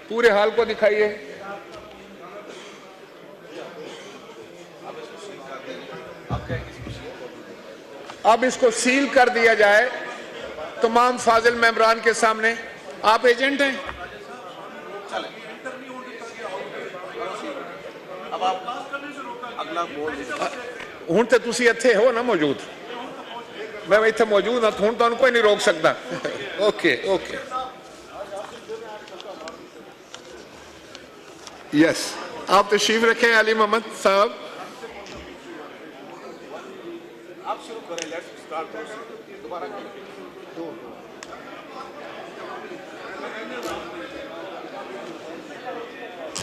पूरे हाल को दिखाइए। अब इसको सील कर दिया जाए तमाम फाजिल मेंबरान के सामने। आप एजेंट हैं, हूं तो तुसी इत्थे हो ना मौजूद, मैं इत्थे मौजूद हाँ, हूं तो कोई नहीं रोक सकता। ओके ओके यस, आप तशरीफ रखें अली मोहम्मद साहब। आप शुरू करें, लेट्स स्टार्ट दोबारा।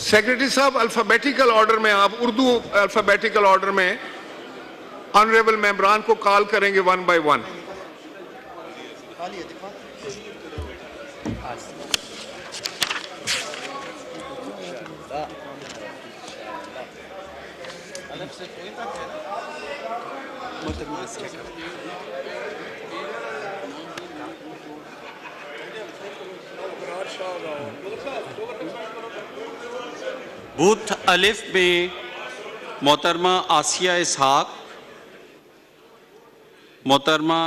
सेक्रेटरी साहब, अल्फाबेटिकल ऑर्डर में आप उर्दू अल्फाबेटिकल ऑर्डर में ऑनरेबल मेंबरान को कॉल करेंगे वन बाय वन। बूथ अलिफ में मोहतरमा आसिया इसहाक, मोहतरमा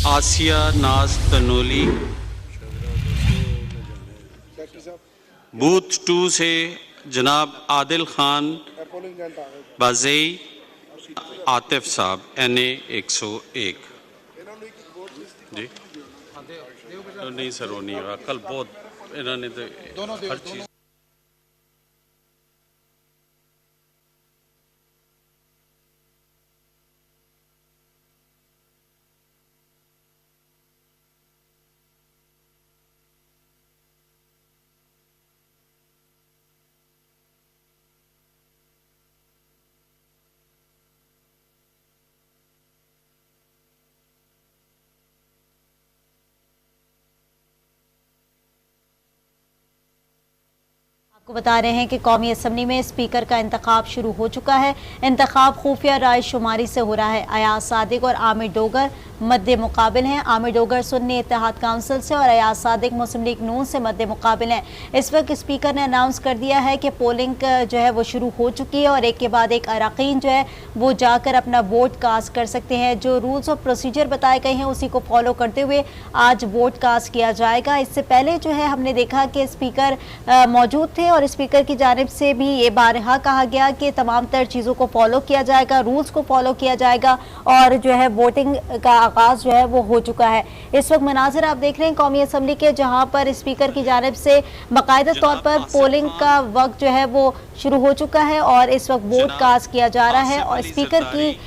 आसिया नाज तनोली। बूथ 2 से जनाब आदिल खान बाज़ई आतिफ साहब NA 101। जी नहीं सर, वो नहीं होगा कल, बहुत इन्होंने तो हर चीज़। आपको बता रहे हैं कि कौमी असम्बली में स्पीकर का इंतखाब शुरू हो चुका है। इंतखाब खुफिया राय शुमारी से हो रहा है। अयाज सादिक और आमिर डोगर मद्दे मुकाबिल हैं। आमिर डोगर सुन्नी इत्तेहाद काउंसिल से और अयाज सादिक मुस्लिम लीग नून से मद्दे मुकाबिल हैं। इस वक्त स्पीकर ने अनाउंस कर दिया है कि पोलिंग जो है वो शुरू हो चुकी है और एक के बाद एक अरकान जो है वो जाकर अपना वोट कास्ट कर सकते हैं। जो रूल्स और प्रोसीजर बताए गए हैं उसी को फॉलो करते हुए आज वोट कास्ट किया जाएगा। इससे पहले जो है हमने देखा कि स्पीकर मौजूद थे और स्पीकर की जानिब से भी ये बारहा कहा गया कि तमाम तर चीज़ों को फॉलो किया जाएगा, रूल्स को फॉलो किया जाएगा और जो है वोटिंग का आगाज़ जो है वो हो चुका है। इस वक्त मनाजिर आप देख रहे हैं कौमी असम्बली के, जहां पर स्पीकर की जानिब से बाकायदा तौर पर पोलिंग का वक्त जो है वो शुरू हो चुका है और इस वक्त वोट कास्ट किया जा रहा है। और स्पीकर की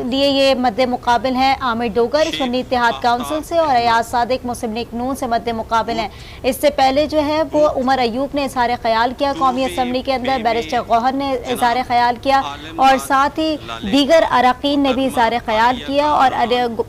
लिए ये मद्दे मुकाबिल हैं आमिर डोगर सुन्नी इत्तेहाद काउंसिल से और अयाज सादिक मुस्लिम लीग नून से मद्दे मुकाबिल हैं। इससे पहले जो है वो उमर अयूब ने इज़हार ख्याल किया कौमी असम्बली के अंदर, बैरिस्टर गौहर ने इज़हार ख्याल किया और साथ ही दीगर अरकान ने भी इज़हार ख्याल किया। और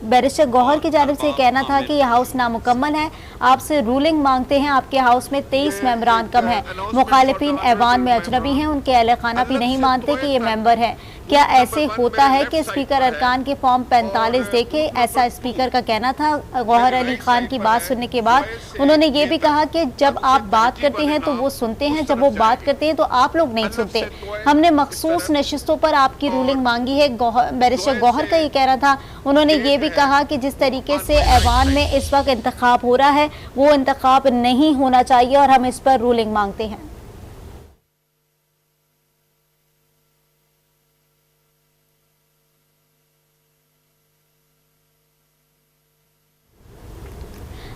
बैरिस्टर गौहर की जानिब से कहना था कि यह हाउस नामुकम्मल है, आपसे रूलिंग मांगते हैं। आपके हाउस में 23 मेंबरान कम है, मुखालिफिन ऐवान में अजनबी हैं, उनके अहले खाना भी नहीं मानते कि ये मेंबर हैं। क्या ऐसे होता है कि स्पीकर अरकान के फॉर्म 45 देखे? ऐसा स्पीकर का कहना था। गौहर अली खान की बात सुनने के बाद उन्होंने ये भी कहा कि जब आप बात करते हैं तो वो सुनते हैं, जब वो बात करते हैं तो आप लोग नहीं सुनते। हमने मखसूस नशिस्तों पर आपकी रूलिंग मांगी है। बैरिस्टर गौहर का ये कहना था। उन्होंने ये भी कहा कि जिस तरीके से ऐवान में इस वक्त इंतखाब हो रहा है वो इंतखाब नहीं होना चाहिए और हम इस पर रूलिंग मांगते हैं।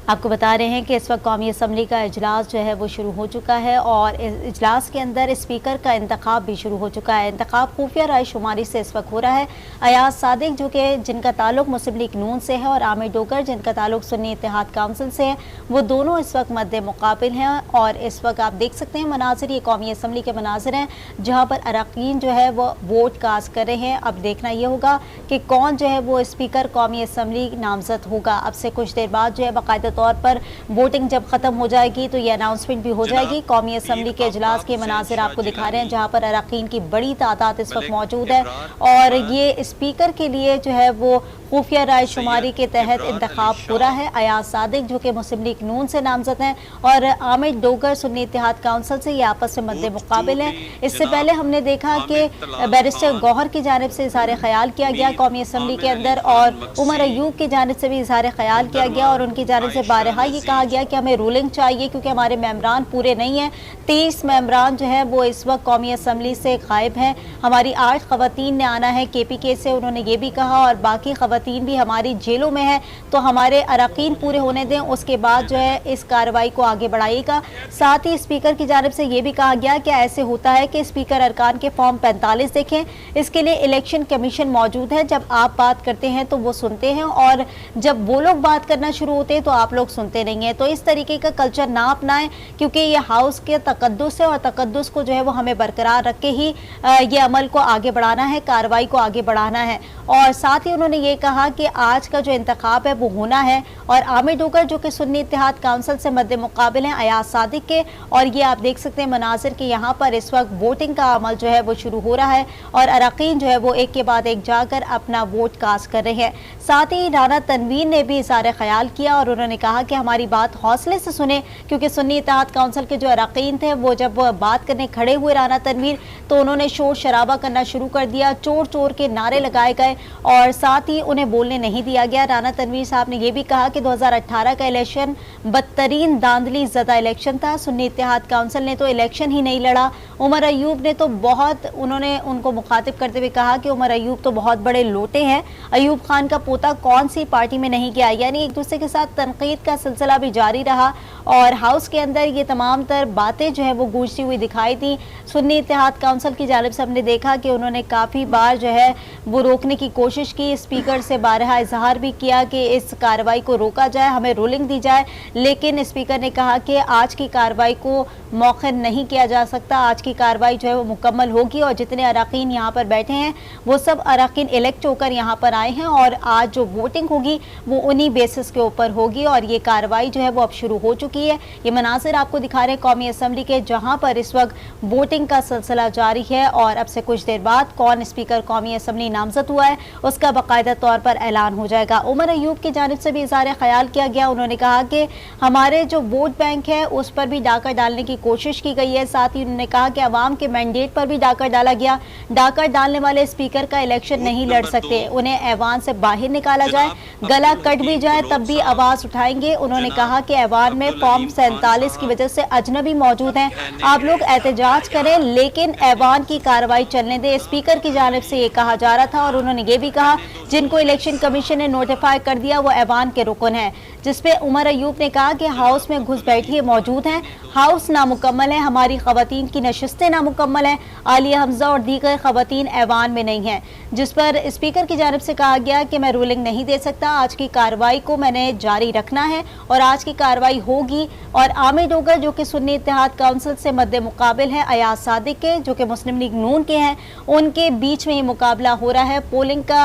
आपको बता रहे हैं कि इस वक्त कौमी असम्बली का इजलास जो है वो शुरू हो चुका है और इजलास के अंदर स्पीकर का इंतखाब भी शुरू हो चुका है। इंतखाब खुफिया राय शुमारी से इस वक्त हो रहा है। अयाज सादिक जो कि जिनका ताल्लुक मुस्लिम लीग नून से है और आमिर डोगर जिनका ताल्लुक सुन्नी इत्तेहाद काउंसिल से है, वो दोनों इस वक्त मद्दे मुकाबिल हैं। और इस वक्त आप देख सकते हैं मनाजिर, ये कौमी असम्बली के मनाजिर हैं जहाँ पर अरकान जो है वो वोट कास्ट कर रहे हैं। अब देखना ये होगा कि कौन जो है वो स्पीकर कौमी असम्बली नामजद होगा। अब से कुछ देर बाद जो है बाकायदा तौर पर वोटिंग जब खत्म हो जाएगी तो ये अनाउंसमेंट भी हो जाएगी। कौमी असम्बली के इजलास के मनाजिर आपको दिखा रहे हैं जहां पर अरकान की बड़ी तादाद इस वक्त मौजूद है और ये स्पीकर के लिए जो है वो खुफिया राय शुमारी के तहत इंतखाब हो रहा है। अयाज सादिक जो कि मुस्लिम लीग नून से नामजद हैं और आमिर डोगर सुन्नी इत्तेहाद काउंसिल से ये आपस में मद्दे मुकाबिल हैं। इससे पहले हमने देखा कि बैरिस्टर गौहर की जानिब से इज़हार ख्याल किया गया कौमी असम्बली के अंदर और उमर अयूब की जानिब से भी इज़हार ख्याल किया गया और उनकी जानिब से बारहा ये कहा गया कि हमें रूलिंग चाहिए क्योंकि हमारे मेम्बरान पूरे नहीं हैं। 30 मेम्बरान जो है वो इस वक्त कौमी असम्बली से गायब हैं। हमारी 8 खवातीन ने आना है KPK से, उन्होंने ये भी कहा, और बाकी खवातीन भी हमारी जेलों में है तो हमारे अरकान पूरे होने दें, उसके बाद जो है इस कार्रवाई को आगे बढ़ाइएगा। साथ ही स्पीकर की जानिब से ये भी कहा गया कि ऐसे होता है कि स्पीकर अरकान के फॉर्म 45 देखें, इसके लिए इलेक्शन कमीशन मौजूद है। जब आप बात करते हैं तो वो सुनते हैं और जब वो लोग बात करना शुरू होते हैं तो आप लोग सुनते नहीं हैं। तो इस तरीके का कल्चर ना अपनाएं क्योंकि ये हाउस के तकद्दुस है और तकद्दुस को जो है वो हमें बरकरार रख के ही ये अमल को आगे बढ़ाना है, कार्रवाई को आगे बढ़ाना है। और साथ ही उन्होंने ये कहा कि आज का जो इंतखाब है वो होना है और आमिर डोगर जो कि सुन्नी इत्तेहाद काउंसिल से मद्दे मुकाबिल हैं अयाज सादिक के, और ये आप देख सकते हैं मनाजिर के यहाँ पर इस वक्त वोटिंग का अमल जो है वो शुरू हो रहा है और अरकान जो है वो एक के बाद एक जाकर अपना वोट कास्ट कर रहे हैं। साथ ही राना तनवीर ने भी इज़हार ख्याल किया और उन्होंने कहा कि हमारी बात हौसले से सुने क्योंकि सुन्नी इत्तेहाद काउंसिल के जो अरकान थे वो जब बात करने खड़े हुए राना तनवीर तो उन्होंने शोर शराबा करना शुरू कर दिया, चोर चोर के नारे लगाए गए और साथ ही उन्हें बोलने नहीं दिया गया। राना तनवीर साहब ने यह भी कहा कि 2018 का इलेक्शन बदतरीन दांधली ज़दा इलेक्शन था, सुन्नी इत्तेहाद काउंसिल ने तो इलेक्शन ही नहीं लड़ा। उमर अयूब ने तो बहुत, उन्होंने उनको मुखातिब करते हुए कहा कि उमर अयूब तो बहुत बड़े लोटे हैं, अयूब खान का पोता कौन सी पार्टी में नहीं गया। यानी एक दूसरे के साथ तनकीद का सिलसिला भी जारी रहा और हाउस के अंदर ये तमाम तर बातें जो है वो गूंजती हुई दिखाई दी। सुन्नी इत्तेहाद काउंसिल की जानिब से हमने देखा कि उन्होंने काफ़ी बार जो है वो रोकने की कोशिश की, स्पीकर से बारहा इजहार भी किया कि इस कार्रवाई को रोका जाए, हमें रूलिंग दी जाए, लेकिन स्पीकर ने कहा कि आज की कार्रवाई को मौखर नहीं किया जा सकता, आज की कार्रवाई जो है वो मुकम्मल होगी और जितने अरकान यहाँ पर बैठे हैं वो सब अरकान इलेक्ट होकर यहाँ पर आए हैं और आज जो वोटिंग होगी वो उन्हीं बेसिस के ऊपर होगी और ये कार्रवाई जो है वो अब शुरू हो चुकी है। ये मनाजिर आपको दिखा रहे हैं कौमी असम्बली के जहाँ पर इस वक्त वोटिंग का सिलसिला जारी है और अब से कुछ देर बाद कौन स्पीकर कौमी असम्बली नामजद हुआ है उसका बाकायदा तौर पर ऐलान हो जाएगा। उमर अयूब की जानिब से भी इज़हार ख्याल किया गया, उन्होंने कहा कि हमारे जो वोट बैंक है उस पर भी डाका डालने की कोशिश की गई है। साथ ही उन्होंने कहा कि अवाम के मैंडेट पर भी डाका डाला गया, डाका डालने वाले स्पीकर का इलेक्शन नहीं लड़ सकते, उन्हें ऐवान से बाहर निकाला जाए, गला कट भी जाए तब भी आवाज़ उठाएंगे। उन्होंने कहा कि ऐवान में फॉर्म 47 की वजह से अजनबी मौजूद हैं, आप लोग एहतजाज करें लेकिन ऐवान की कार्रवाई चलने दें। स्पीकर की जानिब से ये कहा जा रहा था और उन्होंने ये भी कहा जिनको इलेक्शन कमीशन ने नोटिफाई कर दिया वो ऐवान के रुकन है, जिसपे उमर अयूब ने कहा कि हाउस में घुस बैठिए मौजूद हैं, हाउस नामुकम्मल है, हमारी खवातीन की नशिस्तें नामुकम्मल हैं, आलिया हमजा और दीगर खवातीन ऐवान में नहीं हैं, जिस पर स्पीकर की जानिब से कहा गया कि मैं रूलिंग नहीं दे सकता, आज की कार्रवाई को मैंने जारी रखना है और आज की कार्रवाई होगी। और आमिर डोगर जो कि सुन्नी इत्तेहाद काउंसिल से मद्दे मुकाबिल हैं अयाज सादिक के जो कि मुस्लिम लीग नून के हैं, उनके बीच में ये मुकाबला हो रहा है। पोलिंग का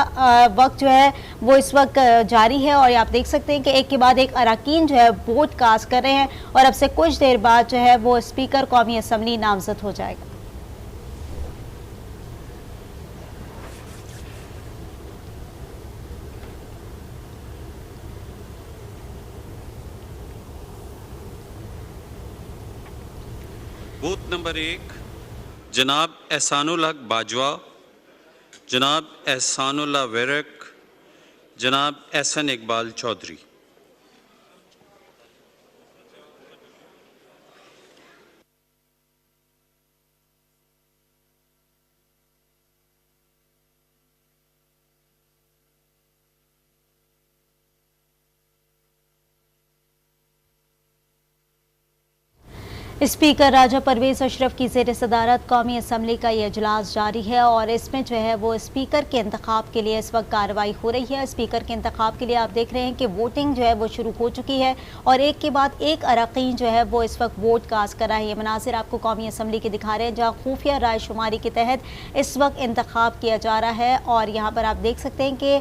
वक्त जो है वो इस वक्त जारी है और आप देख सकते हैं कि एक के बाद एक अरकान जो है वोट कास्ट कर रहे हैं और अब से कुछ देर बाद जो है वो स्पीकर कौमी असम्बली नामजद हो जाएगा। बूथ नंबर 1 जनाब एहसानुल हक बाजवा, जनाब एहसानुल्लाह वेरक, जनाब एहसन इकबाल चौधरी। स्पीकर राजा परवेज अशरफ की ज़ेर सदारत कौमी असम्बली का ये इजलास जारी है और इसमें जो है वो स्पीकर के इंतखाब के लिए इस वक्त कार्रवाई हो रही है। स्पीकर के इंतखाब के लिए आप देख रहे हैं कि वोटिंग जो है वो शुरू हो चुकी है और एक के बाद एक अरकान जो है वो इस वक्त वोट कास्ट कर रहा है। ये मनाजिर आपको कौमी असम्बली के दिखा रहे हैं जहाँ खुफिया राय शुमारी के तहत इस वक्त इंतखाब किया जा रहा है और यहाँ पर आप देख सकते हैं कि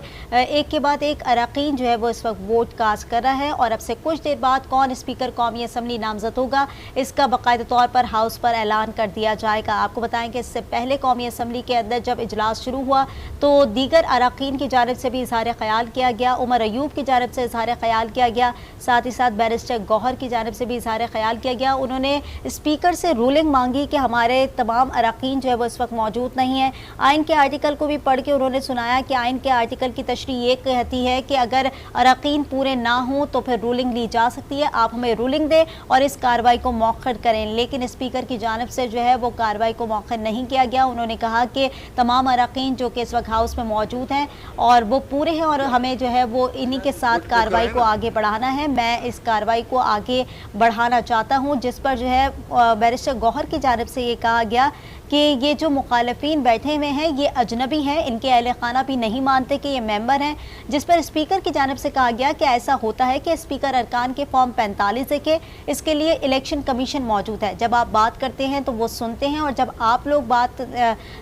एक के बाद एक अरकान जो है वो इस वक्त वोट कास्ट कर रहा है और अब से कुछ देर बाद कौन स्पीकर कौमी असम्बली नामजद होगा इसका बाकायदा तौर पर हाउस पर ऐलान कर दिया जाएगा। आपको बताएं कि इससे पहले कौमी असम्बली के अंदर जब इजलास शुरू हुआ तो दीगर अरकान की जानिब से भी इजहार ख्याल किया गया, उमर अयूब की जानिब से इजहार ख्याल किया गया, साथ ही साथ बैरिस्टर गौहर की जानिब से भी इजहार ख्याल किया गया। उन्होंने स्पीकर से रूलिंग मांगी कि हमारे तमाम अरकान जो है वो इस वक्त मौजूद नहीं है। आइन के आर्टिकल को भी पढ़ के उन्होंने सुनाया कि आइन के आर्टिकल की तशरीह ये कहती है कि अगर अरकान पूरे ना हों तो फिर रूलिंग ली जा सकती है, आप हमें रूलिंग दें और इस कार्रवाई को मौखर करें। लेकिन स्पीकर की जानिब से जो है वो कार्रवाई को मौखर नहीं किया गया। उन्होंने कहा कि तमाम अरकान जो कि इस वक्त हाउस में मौजूद हैं और वो पूरे हैं और हमें जो है वो इन्हीं के साथ कार्रवाई को आगे बढ़ाना है। मैं इस कार्रवाई को आगे बढ़ाना चाहता हूँ, जिस पर जो है बैरिस्टर गौहर की जानिब से ये कहा गया कि ये जो मुखालफिन बैठे हुए हैं ये अजनबी हैं, इनके अहल खाना भी नहीं मानते कि ये मेंबर हैं। जिस पर स्पीकर की जानिब से कहा गया कि ऐसा होता है कि स्पीकर अरकान के फॉर्म 45 देखे, इसके लिए इलेक्शन कमीशन मौजूद है। जब आप बात करते हैं तो वो सुनते हैं और जब आप लोग बात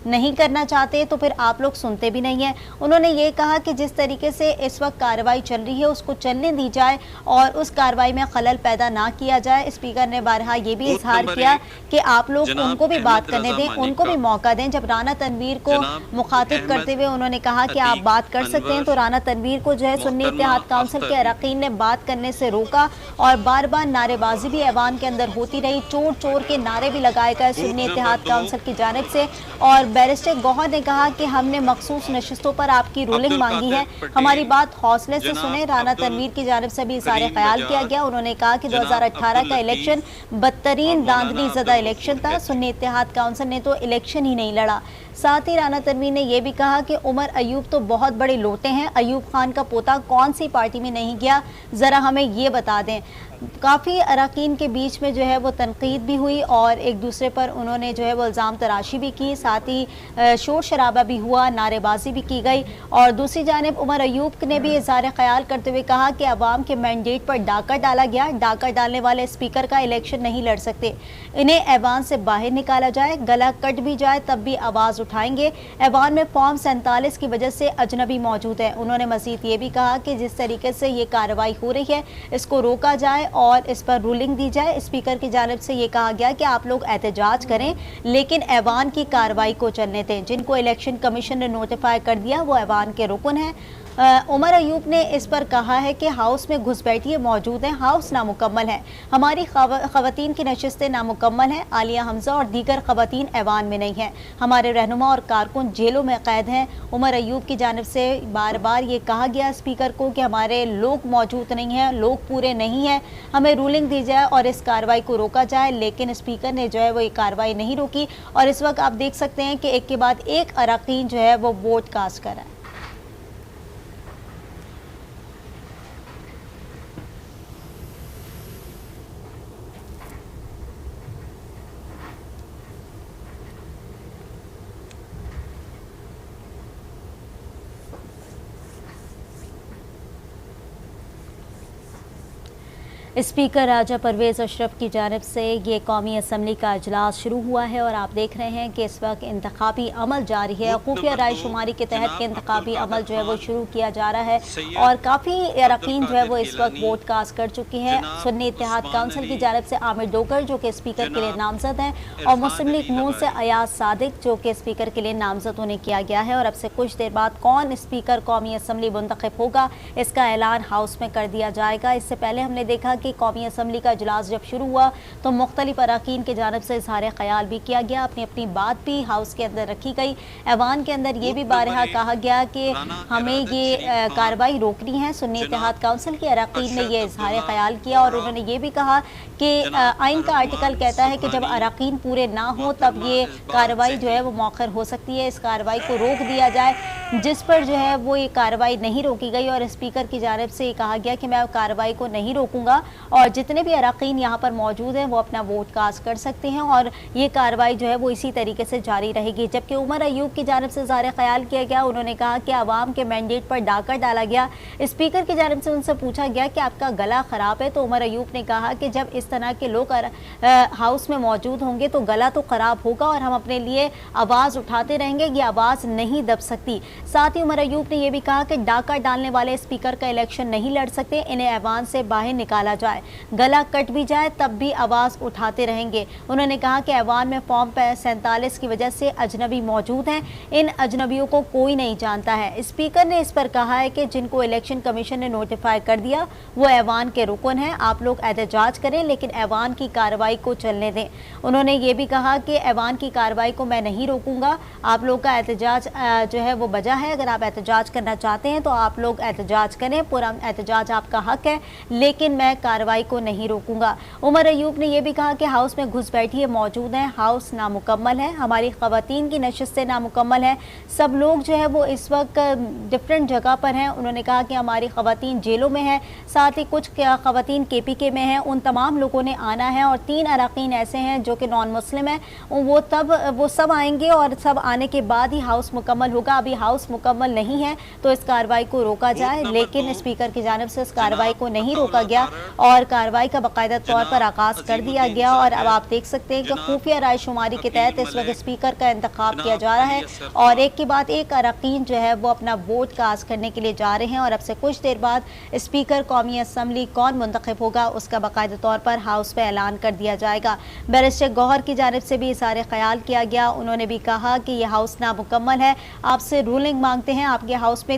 नहीं करना चाहते तो फिर आप लोग सुनते भी नहीं हैं। उन्होंने ये कहा कि जिस तरीके से इस वक्त कार्रवाई चल रही है उसको चलने दी जाए और उस कार्रवाई में खलल पैदा ना किया जाए। स्पीकर ने बारहा ये भी इजहार किया कि आप लोग उनको भी बात करने दें, उनको भी मौका दें। जब राना तनवीर को मुखातिब करते हुए उन्होंने कहा कि आप बात कर सकते हैं तो राना तनवीर को जो है सुन्नी इत्तेहाद काउंसिल के अरकान ने बात करने से रोका और बार बार नारेबाजी भी ऐवान के अंदर होती रही। चोर चोर के नारे भी लगाए गए सुन्नी इत्तेहाद काउंसिल की जानिब से और बैरिस्टर गौहर ने कहा कि हमने मखसूस नशिस्तों पर आपकी रूलिंग मांगी है, हमारी बात हौसले से सुने। राना तनवीर की जानिब से भी इज़हार ख्याल किया गया। उन्होंने कहा कि 2018 का इलेक्शन बदतरीन दांधली ज़दा इलेक्शन था, सुन्नी इत्तेहाद काउंसिल ने तो इलेक्शन ही नहीं लड़ा। साथ ही राना तनवीर ने यह भी कहा कि उमर अयूब तो बहुत बड़े लोटे हैं, अयूब खान का पोता कौन सी पार्टी में नहीं गया, ज़रा हमें ये बता दें। काफ़ी अरकान के बीच में जो है वो तनकीद भी हुई और एक दूसरे पर उन्होंने जो है वो इल्ज़ाम तराशी भी की, साथ ही शोर शराबा भी हुआ, नारेबाजी भी की गई। और दूसरी जानिब उमर अयूब ने भी इज़हार ख्याल करते हुए कहा कि अवाम के मैंडेट पर डाका डाला गया, डाका डालने वाले स्पीकर का इलेक्शन नहीं लड़ सकते, इन्हें ऐवान से बाहर निकाला जाए, गला कट भी जाए तब भी आवाज़ उठाएंगे। ऐवान में फॉर्म 47 की वजह से अजनबी मौजूद है। उन्होंने मज़ीद ये भी कहा कि जिस तरीके से ये कार्रवाई हो रही है इसको रोका जाए और इस पर रूलिंग दी जाए। स्पीकर की जानिब से ये कहा गया कि आप लोग एहतजाज करें लेकिन ऐवान की कार्रवाई को चलने दें। जिनको इलेक्शन कमीशन ने नोटिफाई कर दिया वो ऐवान के रुकन हैं। उमर अयूब ने इस पर कहा है कि हाउस में घुसपैठिए मौजूद हैं, हाउस नामुकम्मल है, हमारी खवातीन की नशिस्तें नामुकम्मल हैं, आलिया हमजा और दीगर खवातीन ऐवान में नहीं हैं, हमारे रहनुमा और कारकुन जेलों में कैद हैं। उमर अयूब की जानिब से बार बार ये कहा गया स्पीकर को कि हमारे लोग मौजूद नहीं हैं, लोग पूरे नहीं हैं, हमें रूलिंग दी जाए और इस कार्रवाई को रोका जाए। लेकिन स्पीकर ने जो है वो ये कार्रवाई नहीं रोकी और इस वक्त आप देख सकते हैं कि एक के बाद एक अरकान जो है वो वोट कास्ट कर रहा है। स्पीकर राजा परवेज अशरफ की जानिब से ये कौमी असम्बली का इजलास शुरू हुआ है और आप देख रहे हैं कि इस वक्त इंतखाबी अमल जारी है। खुफिया राय शुमारी के तहत के इंतखाबी अमल जो है वो शुरू किया जा रहा है और काफ़ी अरकान जो है वो इस वक्त वोट कास्ट कर चुकी हैं। सुन्नी इत्तेहाद काउंसिल की जानिब से आमिर डोगर जो कि स्पीकर के लिए नामजद हैं और मुस्लिम लीग नून से अयाज सादिक जो कि स्पीकर के लिए नामजद उन्हें किया गया है। और अब से कुछ देर बाद कौन स्पीकर कौमी असम्बली मुंतखब होगा इसका ऐलान हाउस में कर दिया जाएगा। इससे पहले हमने देखा कि कौमी असम्बली का इजलास जब शुरू हुआ तो मुख्तलिफ अरकान की जानिब से इज़हार ख्याल भी किया गया, अपनी अपनी बात भी हाउस के अंदर रखी गई। ऐवान के अंदर ये भी बारहा कहा गया कि हमें ये कार्रवाई रोकनी है। सुन्नी इत्तेहाद काउंसिल के अरकान ने ये इज़हार ख्याल किया और उन्होंने ये भी कहा कि आइन का आर्टिकल कहता है कि जब अरकान पूरे ना हो तब ये कार्रवाई जो है वो मौखर हो सकती है, इस कार्रवाई को रोक दिया जाए। जिस पर जो है वो ये कार्रवाई नहीं रोकी गई और स्पीकर की जानिब से ये कहा गया कि मैं कार्रवाई को नहीं रोकूंगा और जितने भी अरकान यहाँ पर मौजूद हैं वो अपना वोट कास्ट कर सकते हैं और ये कार्रवाई जो है वो इसी तरीके से जारी रहेगी। जबकि उमर अयूब की जानिब से ज़ाहिर ख्याल किया गया, उन्होंने कहा कि आवाम के मैंडेट पर डाका डाला गया। स्पीकर की जानिब से उनसे पूछा गया कि आपका गला ख़राब है, तो उमर अयूब ने कहा कि जब इस तरह के लोग हाउस में मौजूद होंगे तो गला तो ख़राब होगा और हम अपने लिए आवाज़ उठाते रहेंगे, ये आवाज़ नहीं दब सकती। साथ ही उमर अयूब ने यह भी कहा कि डाका डालने वाले स्पीकर का इलेक्शन नहीं लड़ सकते, इन्हें ऐवान से बाहर निकाला जाए, गला कट भी जाए तब भी आवाज़ उठाते रहेंगे। उन्होंने कहा कि ऐवान में फॉर्म 47 की वजह से अजनबी मौजूद हैं, इन अजनबियों को कोई नहीं जानता है। स्पीकर ने इस पर कहा है कि जिनको इलेक्शन कमीशन ने नोटिफाई कर दिया वो ऐवान के रुकन हैं, आप लोग एहतजाज करें लेकिन ऐवान की कार्रवाई को चलने दें। उन्होंने ये भी कहा कि ऐवान की कार्रवाई को मैं नहीं रोकूंगा, आप लोग का एहतजाज जो है वो बजा है, अगर आप एहतजाज करना चाहते हैं तो आप लोग एहतजाज करें, पूरा एहतजाज आपका हक है, लेकिन मैं कार्रवाई को नहीं रोकूंगा। उमर अयूब ने यह भी कहा कि हाउस में घुसपैठिए मौजूद हैं, हाउस नामुकम्मल है, हमारी ख़वातीन की नशिस्तें नामुकम्मल हैं, सब लोग जो है वो इस वक्त डिफरेंट जगह पर हैं। उन्होंने कहा कि हमारी ख़वातीन जेलों में हैं, साथ ही कुछ ख़वातीन KPK में हैं, उन तमाम लोगों ने आना है और 3 अरकान ऐसे हैं जो कि नॉन मुस्लिम हैं, वो सब आएंगे और सब आने के बाद ही हाउस मुकम्मल होगा। अभी हाउस मुकम्मल नहीं है तो इस कार्रवाई को रोका जाए, लेकिन स्पीकर की जानिब से इस कार्रवाई को नहीं रोका गया और कार्रवाई का बाकायदा तौर पर आगाज़ कर दिया गया। और अब आप देख सकते हैं कि खुफिया राय शुमारी के तहत इस वक्त स्पीकर का इंतखाब किया जा रहा है और एक के बाद एक अरकान जो है वो अपना वोट कास्ट करने के लिए जा रहे हैं और अब से कुछ देर बाद स्पीकर कौमी असम्बली कौन मुंतखब होगा उसका बाकायदा तौर पर हाउस में ऐलान कर दिया जाएगा। बैरिस्टर गौहर की जानिब से भी इज़हार ख्याल किया गया, उन्होंने भी कहा कि यह हाउस नामुकम्मल है, आपसे रूलिंग मांगते हैं, आपके हाउस में